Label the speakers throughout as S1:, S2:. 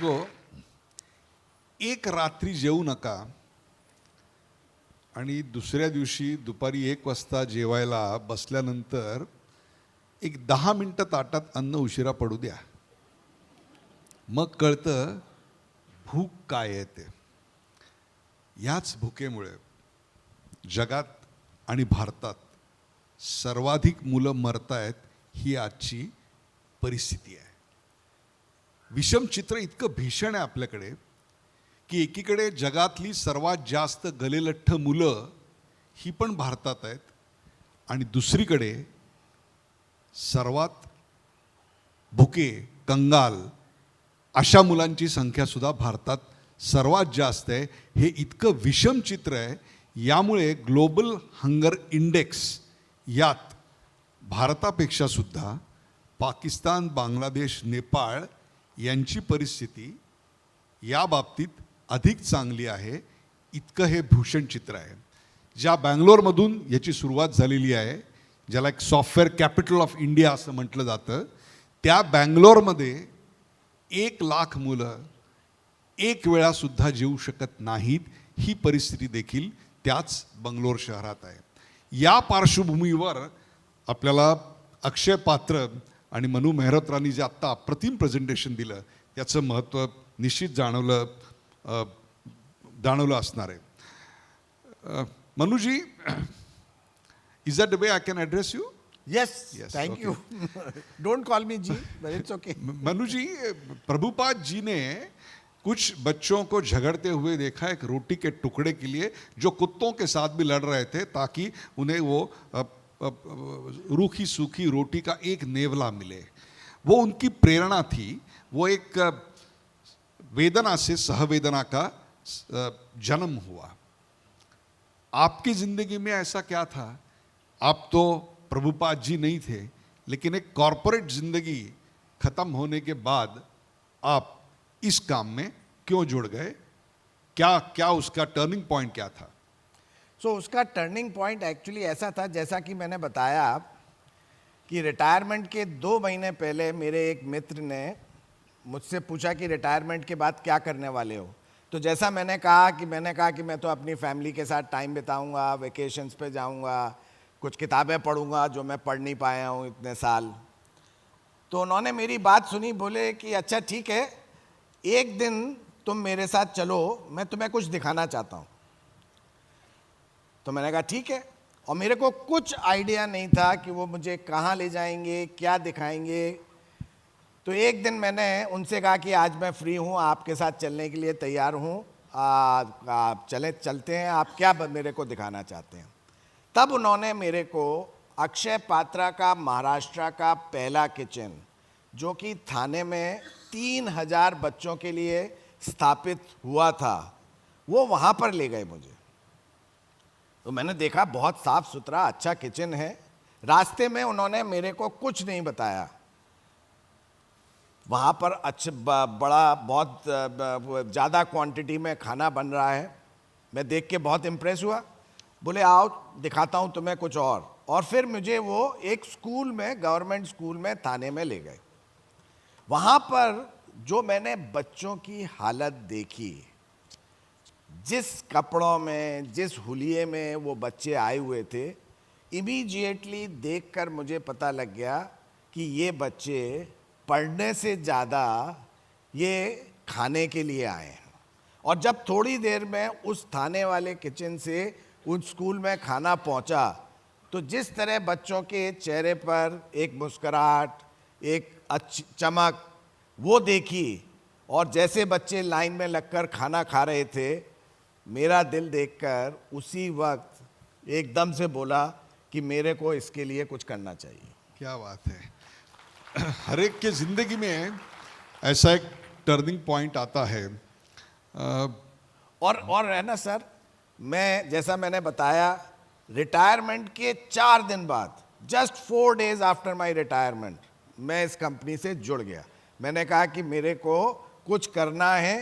S1: प्रेक्षको, एक रात्री जेवू नका आणि दुसऱ्या दिवशी दुपारी 1 वाजता जेवायला बसल्यानंतर एक 10 मिनटं ताटात अन्न उशिरा पडू द्या. मग कळतं भूक काय आहे ते. याच भुकेमुळे जगात आणि भारतात सर्वाधिक मुलं मरतायत ही आजची परिस्थिती आहे. विषम चित्र इतकं भीषण आहे आपल्याकडे की एकीकडे जगातली सर्वात जास्त गलेलठ्ठ मुलं ही पण भारतात आहेत आणि दुसरीकडे सर्वात भुके कंगाल अशा मुलांची संख्या सुद्धा भारतात सर्वात जास्त आहे. हे इतकं विषम चित्र आहे. यामुळे ग्लोबल हंगर इंडेक्स यात भारतापेक्षा सुद्धा पाकिस्तान, बांगलादेश, नेपाळ यांची परिस्थिती या बाबतीत अधिक चांगली आहे. इतकं हे भूषण चित्र आहे. ज्या बँगलोरमधून याची सुरुवात झालेली आहे, ज्याला एक सॉफ्टवेअर कॅपिटल ऑफ इंडिया असं म्हटलं जातं, त्या बँगलोरमध्ये 1 लाख मुलं एक वेळासुद्धा जेवू शकत नाहीत. ही परिस्थिती देखील त्याच बंगलोर शहरात आहे. या पार्श्वभूमीवर आपल्याला अक्षय पात्र आणि मनू मेहरोत्रांनी जे आत्ता अप्रतिम प्रेझेंटेशन दिलं त्याचं महत्त्व निश्चित जाणवलं असणार आहे. Manuji, is that the way I can address you?
S2: Yes, thank you. Don't call me Ji, but it's okay.
S1: Manu ji, Prabhupad ji ने कुछ बच्चों को झगड़ते हुए देखा एक रोटी के टुकड़े के लिए, जो कुत्तों के साथ भी लड़ रहे थे ताकि उन्हें वो रूखी सूखी रोटी का एक नेवला मिले. वो उनकी प्रेरणा थी. वो एक वेदना से सहवेदना का जन्म हुआ. आपकी जिंदगी में ऐसा क्या था? आप तो प्रभुपाद जी नहीं थे, लेकिन एक कॉरपोरेट जिंदगी खत्म होने के बाद आप इस काम में क्यों जुड़ गए? क्या उसका टर्निंग पॉइंट क्या था?
S2: उसका टर्निंग पॉइंट एक्चुअली ऐसा था, जैसा कि मैंने बताया कि रिटायरमेंट के 2 महीने पहले मेरे एक मित्र ने मुझसे पूछा कि रिटायरमेंट के बाद क्या करने वाले हो. तो जैसा मैंने कहा कि मैं तो अपनी फैमिली के साथ टाइम बिताऊंगा, वेकेशंस पे जाऊंगा, कुछ किताबें पढ़ूंगा जो मैं पढ़ नहीं पाया हूँ इतने साल. तो उन्होंने मेरी बात सुनी, बोले कि अच्छा ठीक है, एक दिन तुम मेरे साथ चलो, मैं तुम्हें कुछ दिखाना चाहता हूँ. तो मैंने कहा ठीक है. और मेरे को कुछ आइडिया नहीं था कि वो मुझे कहाँ ले जाएंगे, क्या दिखाएंगे. तो एक दिन मैंने उनसे कहा कि आज मैं फ्री हूँ, आपके साथ चलने के लिए तैयार हूँ, आप चलते हैं, आप क्या मेरे को दिखाना चाहते हैं. तब उन्होंने मेरे को अक्षय पात्रा का महाराष्ट्र का पहला किचन, जो कि थाने में 3000 बच्चों के लिए स्थापित हुआ था, वो वहाँ पर ले गए मुझे. तो मैंने देखा बहुत साफ सुथरा अच्छा किचन है. रास्ते में उन्होंने मेरे को कुछ नहीं बताया. वहाँ पर बड़ा बहुत ज़्यादा क्वांटिटी में खाना बन रहा है. मैं देख के बहुत इम्प्रेस हुआ. बोले आओ दिखाता हूँ तुम्हें कुछ और फिर मुझे वो एक स्कूल में, गवर्नमेंट स्कूल में थाने में ले गए. वहाँ पर जो मैंने बच्चों की हालत देखी, जिस कपड़ों में, जिस हुलिये में वो बच्चे आए हुए थे, इमीडिएटली देखकर मुझे पता लग गया कि ये बच्चे पढ़ने से ज़्यादा ये खाने के लिए आए हैं. और जब थोड़ी देर में उस थाने वाले किचन से उस स्कूल में खाना पहुंचा, तो जिस तरह बच्चों के चेहरे पर एक मुस्कुराहट, एक अच्छी चमक वो देखी, और जैसे बच्चे लाइन में लगकर खाना खा रहे थे, मेरा दिल देखकर उसी वक्त एकदम से बोला कि मेरे को इसके लिए कुछ करना चाहिए.
S1: क्या बात है. हर एक के ज़िंदगी में ऐसा एक टर्निंग पॉइंट आता है.
S2: और है ना सर, मैं जैसा मैंने बताया, रिटायरमेंट के 4 दिन बाद, just 4 days after my retirement, मैं इस कंपनी से जुड़ गया. मैंने कहा कि मेरे को कुछ करना है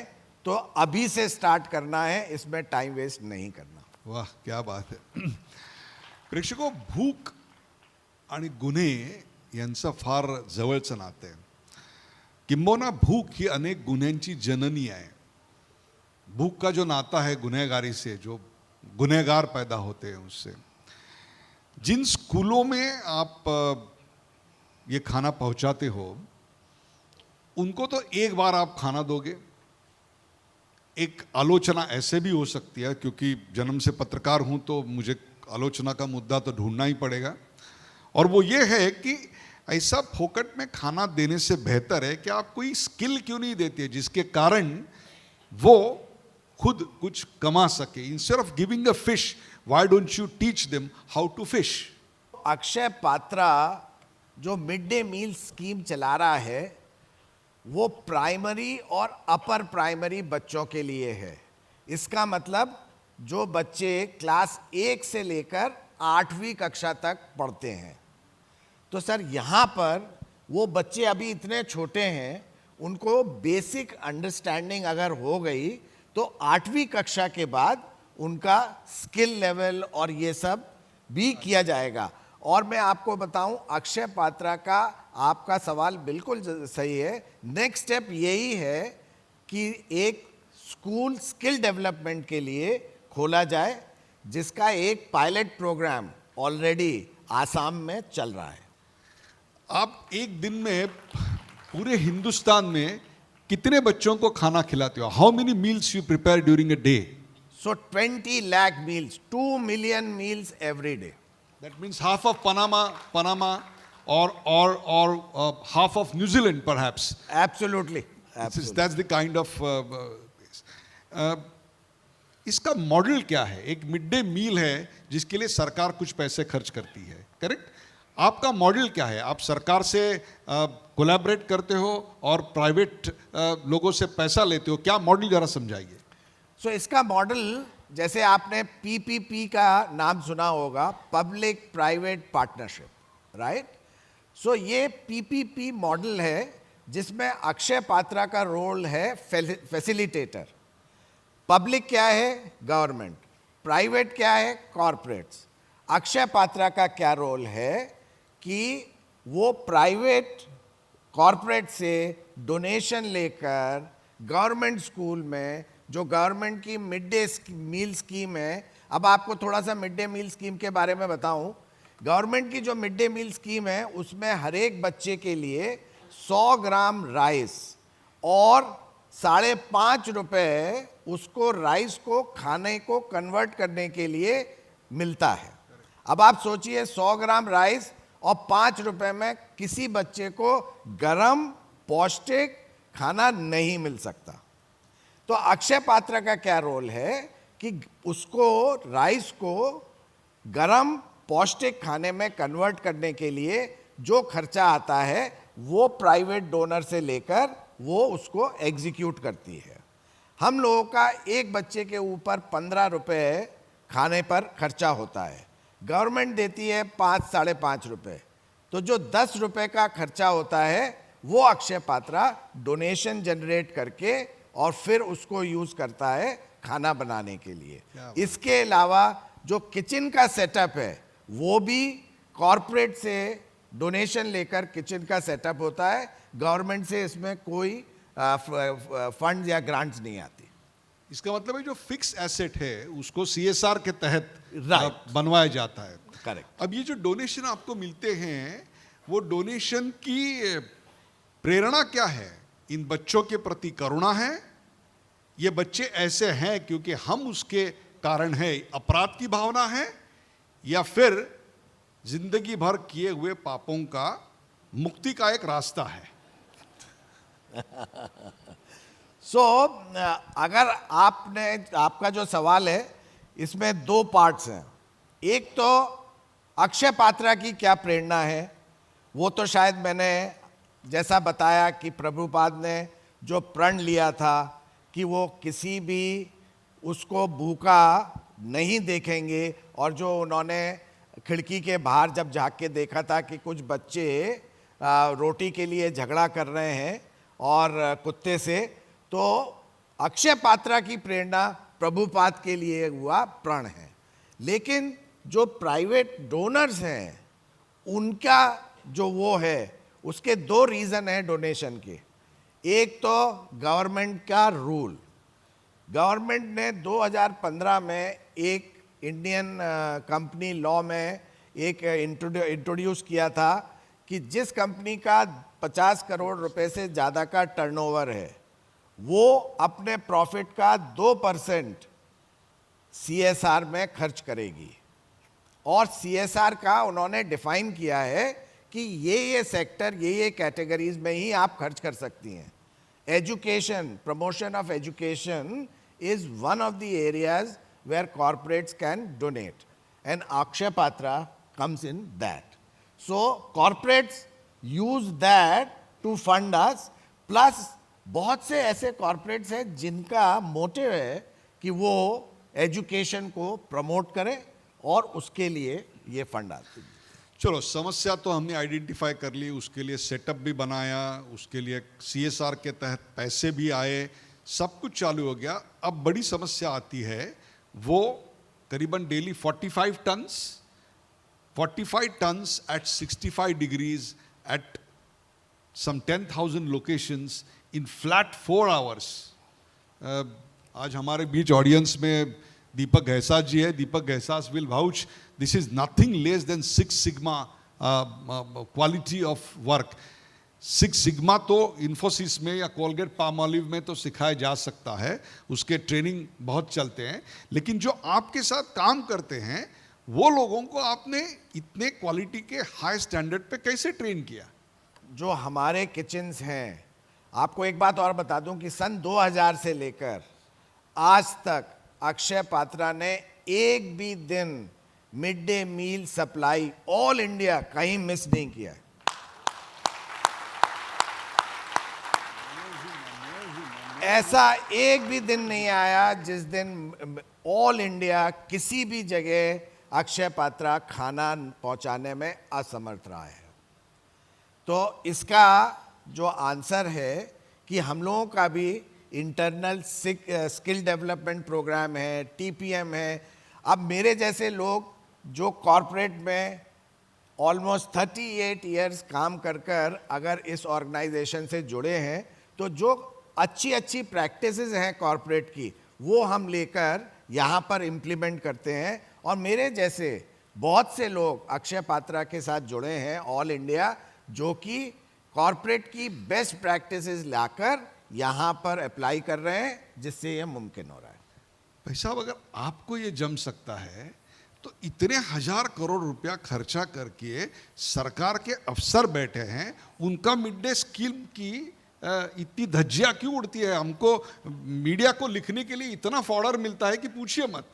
S2: तो अभी से स्टार्ट करना है, इसमें टाइम वेस्ट नहीं करना.
S1: वाह, क्या बात है. प्रेक्षको, भूक आणि गुन्हे यांचं फार जवळचं नातं आहे. किंबहुना भूक ही अनेक गुन्ह्यांची जननी आहे. भूख का जो नाता है गुनहगारी से, जो गुनहगार पैदा होते हैं उससे. जिन स्कूलों में आप ये खाना पहुंचाते हो, उनको तो एक बार आप खाना दोगे. एक आलोचना ऐसे भी हो सकती है, क्योंकि जन्म से पत्रकार हूं तो मुझे आलोचना का मुद्दा तो ढूंढना ही पड़ेगा, और वो ये है कि ऐसा फोकट में खाना देने से बेहतर है कि आप कोई स्किल क्यों नहीं देते जिसके कारण वो खुद कुछ कमा सके. Instead of giving a fish, why don't you teach them how to fish.
S2: Akshaya Patra जो मिड डे मील स्कीम चला रहा है वो प्राइमरी और अपर प्राइमरी बच्चों के लिए है. इसका मतलब जो बच्चे क्लास 1 से लेकर 8वीं कक्षा तक पढ़ते हैं. तो सर यहाँ पर वो बच्चे अभी इतने छोटे हैं, उनको बेसिक अंडरस्टैंडिंग अगर हो गई तो 8वीं कक्षा के बाद उनका स्किल लेवल और ये सब भी किया जाएगा. और मैं आपको बताऊं, अक्षय पात्रा का आपका सवाल बिल्कुल सही है. नेक्स्ट स्टेप यही है कि एक स्कूल स्किल डेवलपमेंट के लिए खोला जाए, जिसका एक पायलट प्रोग्राम ऑलरेडी आसाम में चल रहा है.
S1: आप एक दिन में पूरे हिंदुस्तान में कितने बच्चों को खाना खिलाते हो? How many meals you prepare during a day?
S2: So 20 lakh meals, 2 million meals every day.
S1: That means half of Panama, or half of New Zealand, perhaps.
S2: Absolutely.
S1: That's the kind of. इसका model क्या है? एक mid day मील है जिसके लिए सरकार कुछ पैसे खर्च करती है, करेक्ट? आपका मॉडल क्या है? आप सरकार से कोलैबोरेट करते हो और प्राइवेट लोगों से पैसा लेते हो, क्या मॉडल जरा समझाइए.
S2: सो इसका मॉडल, जैसे आपने पीपीपी का नाम सुना होगा, पब्लिक प्राइवेट पार्टनरशिप, राइट? सो ये पीपीपी मॉडल है जिसमें अक्षय पात्रा का रोल है फैसिलिटेटर. पब्लिक क्या है? गवर्नमेंट. प्राइवेट क्या है? कॉरपोरेट्स. अक्षय पात्रा का क्या रोल है कि वो प्राइवेट कॉरपोरेट से डोनेशन लेकर गवर्नमेंट स्कूल में, जो गवर्नमेंट की मिड डे मील स्कीम है. अब आपको थोड़ा सा मिड डे मील स्कीम के बारे में बताऊं. गवर्नमेंट की जो मिड डे मील स्कीम है उसमें हर एक बच्चे के लिए 100 ग्राम राइस और 5.5 रुपए उसको राइस को खाने को कन्वर्ट करने के लिए मिलता है. अब आप सोचिए, 100 ग्राम राइस और 5 रुपए में किसी बच्चे को गरम पौष्टिक खाना नहीं मिल सकता. तो अक्षय पात्रा का क्या रोल है कि उसको राइस को गरम पौष्टिक खाने में कन्वर्ट करने के लिए जो खर्चा आता है वो प्राइवेट डोनर से लेकर वो उसको एग्जीक्यूट करती है. हम लोगों का एक बच्चे के ऊपर 15 रुपए खाने पर खर्चा होता है. गवर्नमेंट देती है 5-5.5 रुपए. तो जो 10 रुपए का खर्चा होता है वो अक्षय पात्रा डोनेशन जनरेट करके और फिर उसको यूज करता है खाना बनाने के लिए. इसके अलावा जो किचन का सेटअप है वो भी कॉरपोरेट से डोनेशन लेकर किचन का सेटअप होता है. गवर्नमेंट से इसमें कोई फंड या ग्रांट्स नहीं आती.
S1: इसका मतलब है जो फिक्स एसेट है उसको CSR के तहत
S2: Right.
S1: बनवाया जाता है.
S2: करेक्ट.
S1: अब ये जो डोनेशन आपको मिलते हैं, वो डोनेशन की प्रेरणा क्या है? इन बच्चों के प्रति करुणा है? ये बच्चे ऐसे हैं क्योंकि हम उसके कारण है, अपराध की भावना है, या फिर जिंदगी भर किए हुए पापों का मुक्ति का एक रास्ता है?
S2: सो अगर आपका जो सवाल है इसमें 2 पार्ट्स हैं. एक तो अक्षय पात्रा की क्या प्रेरणा है, वो तो शायद मैंने जैसा बताया कि प्रभुपाद ने जो प्रण लिया था कि वो किसी भी उसको भूखा नहीं देखेंगे, और जो उन्होंने खिड़की के बाहर जब झाँक के देखा था कि कुछ बच्चे रोटी के लिए झगड़ा कर रहे हैं और कुत्ते से, तो अक्षय पात्रा की प्रेरणा प्रभुपाद के लिए हुआ प्रण है. लेकिन जो प्राइवेट डोनर्स हैं उनका जो वो है, उसके 2 रीज़न हैं डोनेशन के. एक तो गवर्नमेंट का रूल, गवर्नमेंट ने 2015 में एक इंडियन कंपनी लॉ में एक इंट्रोड्यूस किया था कि जिस कंपनी का 50 करोड़ रुपए से ज़्यादा का टर्नओवर है वो अपने प्रॉफिट का 2% CSR में खर्च करेगी। और CSR का उन्होंने डिफाइन किया है कि ये सेक्टर, ये कैटेगरीज में ही आप खर्च कर सकती हैं। Education, promotion of education is one of the areas where corporates can donate and Akshaya Patra comes in that. So corporates use that to fund us, plus बहुत से ऐसे corporates हैं जिनका मोटिव है कि वो एजुकेशन को प्रमोट करें और उसके लिए ये फंड आते हैं।
S1: चलो, समस्या तो हमने आइडेंटिफाई कर ली, उसके लिए सेटअप भी बनाया, उसके लिए CSR के तहत पैसे भी आए, सब कुछ चालू हो गया। अब बड़ी समस्या आती है, वो करीबन daily 45 tons at 65 degrees at some 10,000 locations in flat 4 hours. आज हमारे बीच ऑडियंस में दीपक घैसास जी है। Deepak Ghaisas will vouch, this is nothing less than 6 sigma quality of work. 6 sigma तो इन्फोसिस में या कोलगेट पामोलिव में तो सिखाया जा सकता है, उसके ट्रेनिंग बहुत चलते हैं, लेकिन जो आपके साथ काम करते हैं वो लोगों को आपने इतने क्वालिटी के हाई स्टैंडर्ड पे कैसे ट्रेन किया?
S2: जो हमारे किचन्स हैं, आपको एक बात और बता दूं कि सन 2000 से लेकर आज तक अक्षय पात्रा ने एक भी दिन mid day meal supply all India कहीं मिस नहीं किया है। ऐसा एक भी दिन नहीं आया जिस दिन ऑल इंडिया किसी भी जगह अक्षय पात्रा खाना पहुंचाने में असमर्थ रहा है। तो इसका जो आंसर है कि हम लोगों का भी इंटरनल स्किल डेवलपमेंट प्रोग्राम है, TPM है। अब मेरे जैसे लोग जो कॉरपोरेट में ऑलमोस्ट 38 इयर्स काम कर कर अगर इस ऑर्गेनाइजेशन से जुड़े हैं, तो जो अच्छी अच्छी प्रैक्टिसेस हैं कॉरपोरेट की, वो हम लेकर यहाँ पर इम्प्लीमेंट करते हैं। और मेरे जैसे बहुत से लोग अक्षय पात्रा के साथ जुड़े हैं ऑल इंडिया, जो कि कॉरपोरेट की बेस्ट प्रैक्टिसेस लाकर यहाँ पर अप्लाई कर रहे हैं, जिससे ये मुमकिन हो रहा है।
S1: भाई साहब, अगर आपको ये जम सकता है तो इतने 1000 करोड़ रुपया खर्चा करके सरकार के अफसर बैठे हैं, उनका मिड डे स्कीम की इतनी धज्जियां क्यों उड़ती है? हमको मीडिया को लिखने के लिए इतना फॉर्डर मिलता है कि पूछिए मत।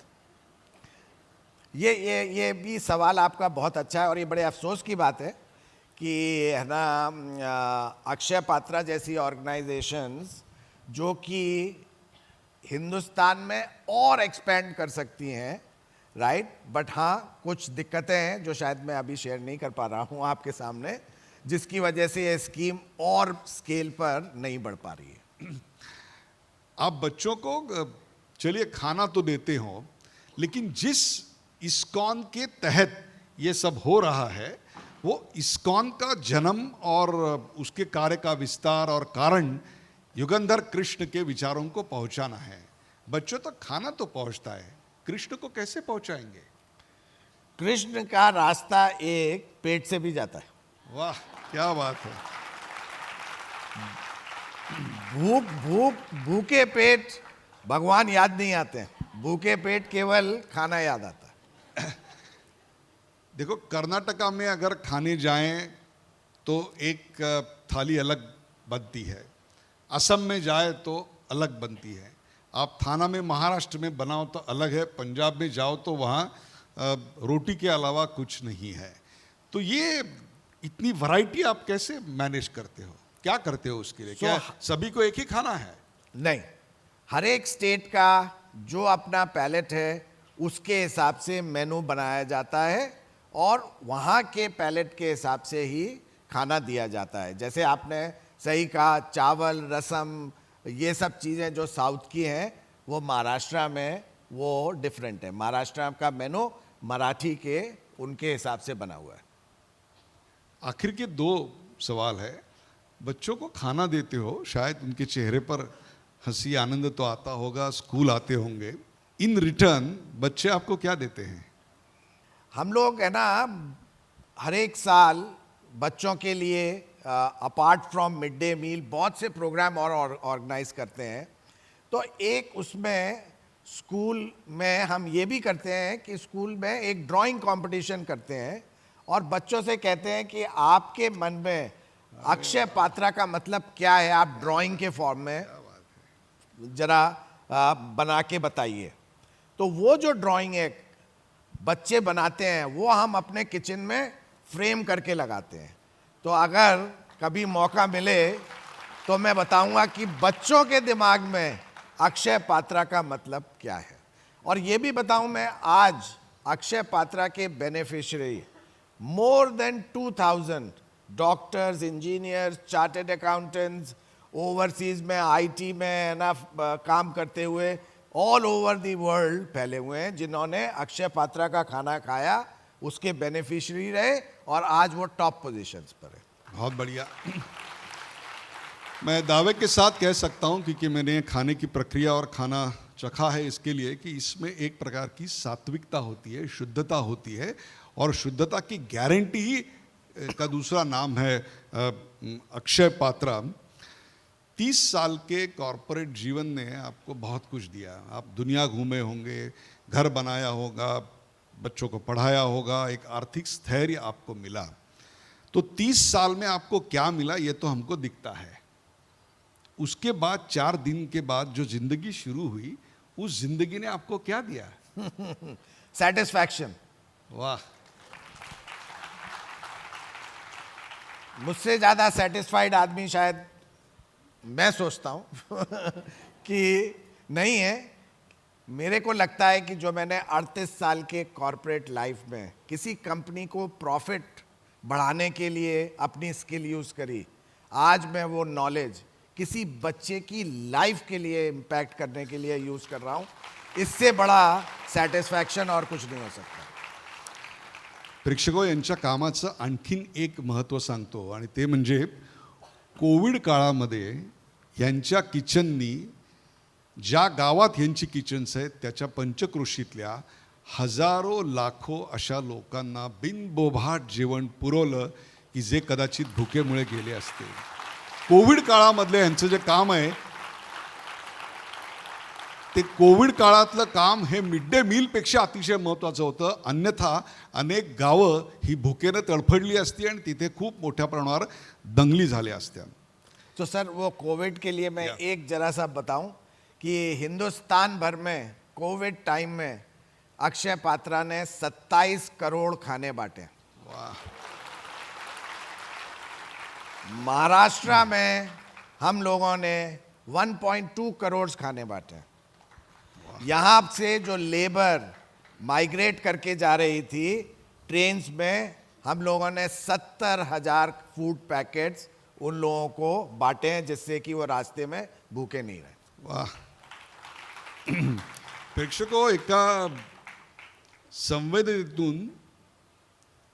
S2: ये भी सवाल आपका बहुत अच्छा है और ये बड़े अफसोस की बात है कि है ना, अक्षय पात्रा जैसी ऑर्गेनाइजेशंस जो कि हिंदुस्तान में और एक्सपेंड कर सकती हैं, राइट, बट हाँ कुछ दिक्कतें हैं जो शायद मैं अभी शेयर नहीं कर पा रहा हूँ आपके सामने, जिसकी वजह से ये स्कीम और स्केल पर नहीं बढ़ पा रही है।
S1: आप बच्चों को चलिए खाना तो देते हो, लेकिन जिस इस्कॉन के तहत ये सब हो रहा है, वो इस्कॉन का जन्म और उसके कार्य का विस्तार और कारण युगंधर कृष्ण के विचारों को पहुंचाना है। बच्चों तक खाना तो पहुंचता है, कृष्ण को कैसे पहुंचाएंगे?
S2: कृष्ण का रास्ता एक पेट से भी जाता है।
S1: वाह, क्या बात है।
S2: भूखे पेट भगवान याद नहीं आते हैं, भूखे पेट केवल खाना याद आता है।
S1: देखो, कर्नाटका में अगर खाने जाएं तो एक थाली अलग बनती है, असम में जाए तो अलग बनती है, आप थाना में महाराष्ट्र में बनाओ तो अलग है, पंजाब में जाओ तो वहाँ रोटी के अलावा कुछ नहीं है। तो ये इतनी वैरायटी आप कैसे मैनेज करते हो? क्या करते हो उसके लिए? क्या सभी को एक ही खाना है?
S2: नहीं, हर एक स्टेट का जो अपना पैलेट है उसके हिसाब से मेनू बनाया जाता है और वहाँ के पैलेट के हिसाब से ही खाना दिया जाता है। जैसे आपने सही कहा, चावल, रसम, ये सब चीज़ें जो साउथ की हैं वो महाराष्ट्र में वो डिफरेंट है। महाराष्ट्र का मेनू मराठी के उनके हिसाब से बना हुआ है।
S1: आखिर के 2 सवाल है। बच्चों को खाना देते हो, शायद उनके चेहरे पर हंसी आनंद तो आता होगा, स्कूल आते होंगे, इन रिटर्न बच्चे आपको क्या देते हैं?
S2: हम लोग है ना हर एक साल बच्चों के लिए apart from mid day meal बहुत से प्रोग्राम और ऑर्गेनाइज करते हैं। तो एक उसमें स्कूल में हम ये भी करते हैं कि स्कूल में एक ड्राइंग कंपटीशन करते हैं और बच्चों से कहते हैं कि आपके मन में अक्षय पात्रा का मतलब क्या है, आप ड्राइंग के फॉर्म में जरा बना के बताइए। तो वो जो ड्राइंग है बच्चे बनाते हैं वो हम अपने किचन में फ्रेम करके लगाते हैं। तो अगर कभी मौका मिले तो मैं बताऊंगा कि बच्चों के दिमाग में अक्षय पात्रा का मतलब क्या है। और ये भी बताऊं, मैं आज अक्षय पात्रा के beneficiary more than 2000 doctors, engineers, chartered accountants, overseas में आईटी में ना काम करते हुए ऑल ओवर दी वर्ल्ड फैले हुए हैं जिन्होंने अक्षय पात्रा का खाना खाया, उसके बेनिफिशियरी रहे और आज वो टॉप पोजीशंस पर है।
S1: बहुत बढ़िया। मैं दावे के साथ कह सकता हूं क्योंकि मैंने खाने की प्रक्रिया और खाना चखा है इसके लिए कि इसमें एक प्रकार की सात्विकता होती है, शुद्धता होती है, और शुद्धता की गारंटी ही का दूसरा नाम है अक्षय पात्रा। 30 साल के कॉरपोरेट जीवन ने आपको बहुत कुछ दिया। आप दुनिया घूमे होंगे, घर बनाया होगा, बच्चों को पढ़ाया होगा, एक आर्थिक स्थैर्य आपको मिला। तो 30 साल में आपको क्या मिला ये तो हमको दिखता है। उसके बाद 4 दिन के बाद जो जिंदगी शुरू हुई, उस जिंदगी ने आपको क्या दिया?
S2: सेटिस्फैक्शन।
S1: वाह।
S2: मुझसे ज्यादा सेटिस्फाइड आदमी शायद मैं सोचता हूं कि नहीं है। मेरे को लगता है कि जो मैंने 38 साल के कॉरपोरेट लाइफ में किसी कंपनी को प्रॉफिट बढ़ाने के लिए अपनी स्किल यूज करी, आज मैं वो नॉलेज किसी बच्चे की लाइफ के लिए इम्पैक्ट करने के लिए यूज कर रहा हूं। इससे बड़ा सॅटिस्फॅक्शन और कुछ नहीं हो सकता।
S1: प्रेक्षको, यांच्या कामाचं आणखीन एक महत्त्व सांगतो आणि ते म्हणजे कोविड काळामध्ये यांच्या किचननी ज्या गावात यांची किचन्स आहेत त्याच्या पंचक्रोशीतल्या हजारो लाखो अशा लोकांना बिनबोभाट जेवण पुरवलं की जे कदाचित भुकेमुळे गेले असते। कोविड काळामधले यांचं जे काम आहे ते कोविड काळातलं काम हे मिड डे मीलपेक्षा अतिशय महत्त्वाचं होतं। अन्यथा अनेक गावं ही भुकेने तडफडली असती आणि तिथे खूप मोठ्या प्रमाणावर दंगली झाल्या असत्या।
S2: तो सर वो कोविड के लिए मैं एक जरा सा बताऊं कि हिंदुस्तान भर में कोविड टाइम में अक्षय पात्रा ने 27 करोड़ खाने बांटे।
S1: वाह।
S2: महाराष्ट्र में हम लोगों ने 1.2 करोड़ खाने बांटे। यहाँ से जो लेबर माइग्रेट करके जा रही थी ट्रेन्स में, हम लोगों ने 70,000 फूड पैकेट्स उन लोगों को बांटे हैं जिससे कि वो रास्ते में भूखे नहीं रहे।
S1: वाह। प्रेक्षको, एका संवेदनेतून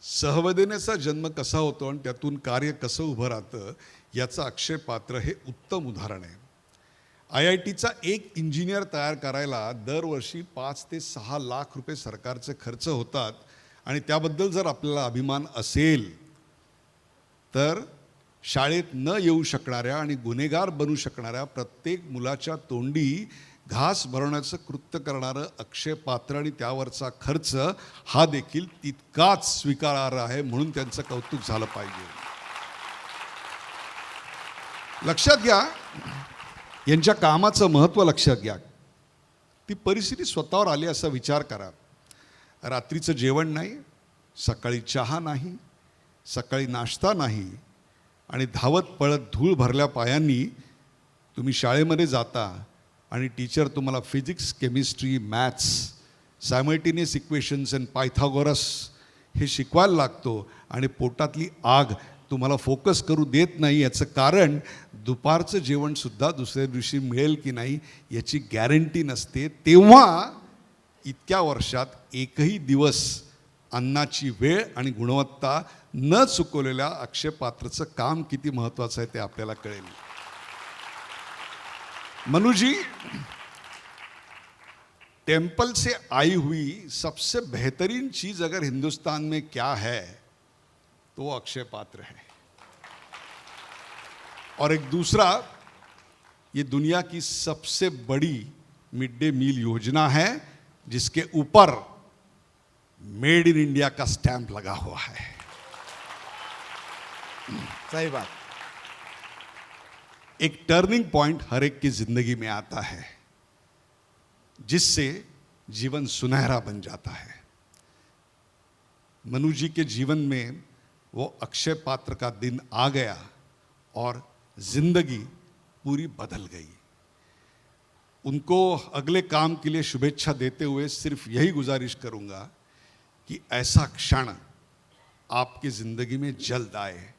S1: सहवेदनेचा जन्म कसा होतो आणि त्यातून कार्य कसं उभं राहतं याचं अक्षय पात्र हे उत्तम उदाहरण आहे। IITचा एक इंजिनियर तयार करायला दरवर्षी 5 ते 6 लाख रुपये सरकारचे खर्च होतात आणि त्याबद्दल जर आपल्याला अभिमान असेल तर शाळेत न येऊ शकणाऱ्या आणि गुन्हेगार बनू शकणाऱ्या प्रत्येक मुलाच्या तोंडी घास भरवण्याचं कृत्य करणारं अक्षय पात्र आणि त्यावरचा खर्च हा देखील तितकाच स्वीकारार्ह आहे, म्हणून त्यांचं कौतुक झालं पाहिजे। लक्षात घ्या, यांच्या कामाचं महत्त्व लक्षात घ्या। ती परिस्थिती स्वतःवर आली असा विचार करा। रात्रीचं जेवण नाही, सकाळी चहा नाही, सकाळी नाश्ता नाही आणि धावत पळत धूळ भरल्या पायांनी तुम्ही शाळेमध्ये जाता आणि टीचर तुम्हाला physics, chemistry, maths, simultaneous equations and Pythagoras हे शिकवायला लागतो आणि पोटातली आग तुम्हाला फोकस करू देत नाही। याचं कारण दुपारचं जेवणसुद्धा दुसऱ्या दिवशी मिळेल की नाही याची गॅरंटी नसते। तेव्हा इतक्या वर्षात एकही दिवस अन्नाची वेळ आणि गुणवत्ता न चुकवलेल्या अक्षय पात्रचं काम किती महत्त्वाचं आहे ते आपल्याला कळेल. मनुजी, टेम्पल से आई हुई सबसे बेहतरीन चीज अगर हिंदुस्तान में क्या है तो वो अक्षय पात्र है. और एक दूसरा, ये दुनिया की सबसे बड़ी मिड डे मील योजना है जिसके ऊपर मेड इन इंडिया का स्टैंप लगा हुआ है.
S2: सही बात.
S1: एक टर्निंग पॉइंट हर एक की जिंदगी में आता है जिससे जीवन सुनहरा बन जाता है. मनु जी के जीवन में वो अक्षय पात्र का दिन आ गया और जिंदगी पूरी बदल गई. उनको अगले काम के लिए शुभेच्छा देते हुए सिर्फ यही गुजारिश करूंगा कि ऐसा क्षण आपकी जिंदगी में जल्द आए.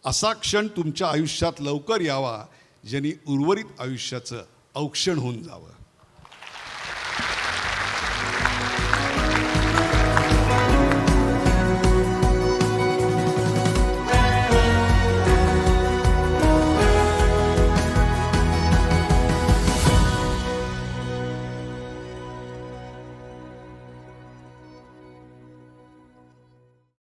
S1: असा क्षण तुमच्या आयुष्यात लवकर यावा ज्याने उर्वरित आयुष्याचं औक्षण होऊन जावं.